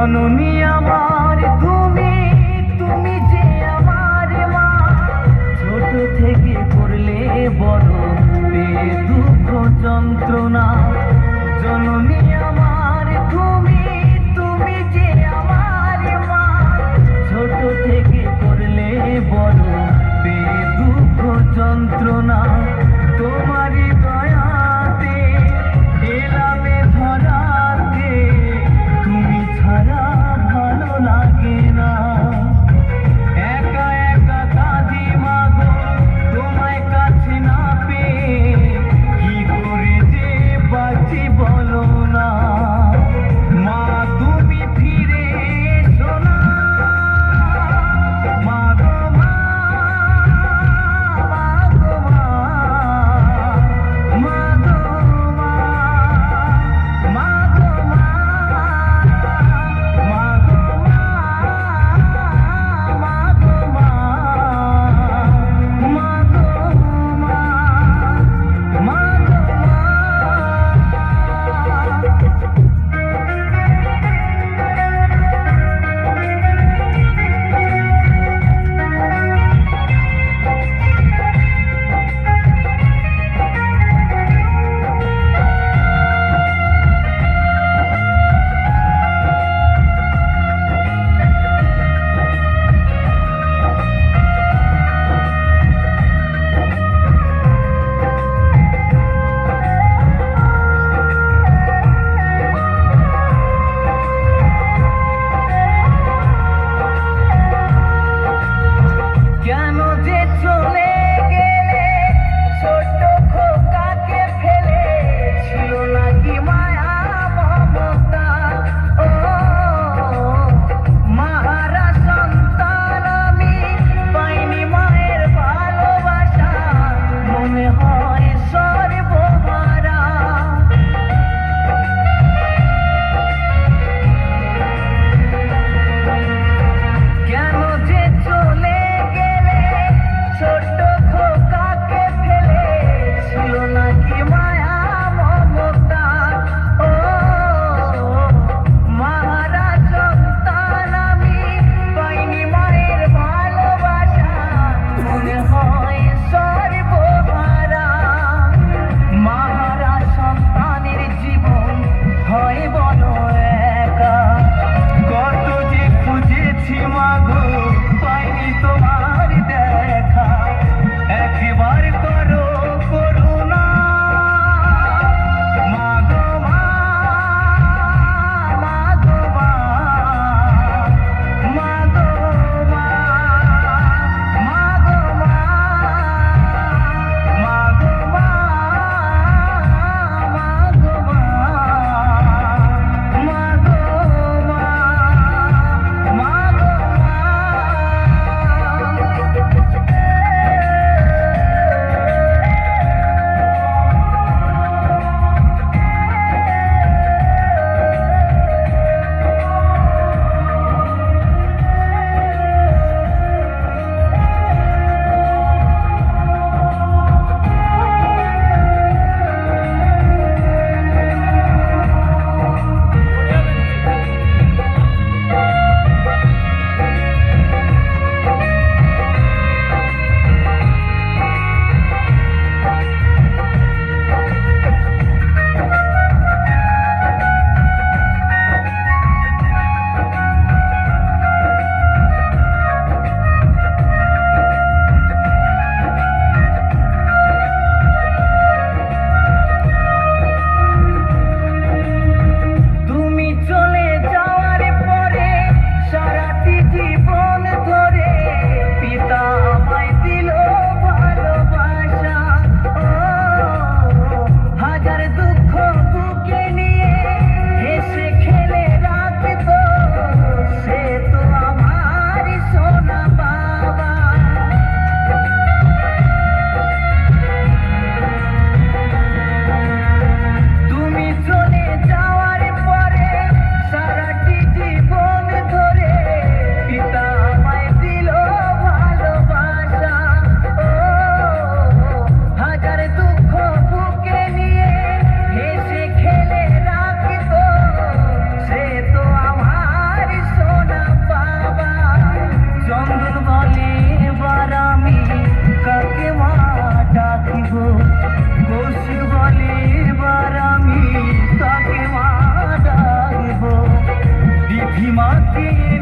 জননী আমার তুমি, তুমি যে আমার মা, ছোট থেকে করলে বড় পেয়ে দুঃখ যন্ত্রণা। জননী আমার তুমি, তুমি যে আমার মা, ছোট থেকে করলে বড় পেয়ে দুঃখ যন্ত্রণা। তোমারই দয়াতে এলামে ধরাতে, তুমি ছাড়া ভালো লাগে না। একা একা কাঁদি মাগো তোমায় কাছে না পেয়ে, কি করে যে বাঁচি বলো না। মা তুমি ফিরে এসো না, মা গো মা, মা গো মা, মা গো মা, মা গো মা, মা গো মা, মা গো মা, মা গো মা, মা গো কেন যে চলে গেলে ছোট খোকাকে ফেলে, ছিল নাকি মায়া মমতা। ও মাহারা সন্তান আমি, পাইনি মায়ের ভালোবাসা, মনে হয় সর্বহারা। কেন যে চলে গেলে ছোট খোকাকে ফেলে, ছিল নাকি মায়া মমতা। ও মাহারা সন্তান আমি, পাইনি মায়ের ভালোবাসা, মনে হয় সর্বহারা। মাহারা সন্তানের জীবন হয় বড় একা, কত যে খুঁজেছি মাগো পাইনি তোমার দেখা। একবার করো করুণা, মা গো মা, মা গো মা, মা গো মা, মা গো মা, মা গো মা, মা গো মা, মা গো মা, মা গো তুমি চলে যাওয়ার পরে সারাটি জীবন ধরে পিতা আমায় দিল ভালোবাসা। ও হাজার দুঃখ বুকে নিয়ে হেসে খেলে রাখতো, সে তো আমার সোনা বাবা। তুমি চলে যাওয়ার পরে সারাটি জীবন ধরে পিতা আমায় দিল ভালোবাসা। ও হাজার দুঃখ বুকে নিয়ে হেসে দিয়ে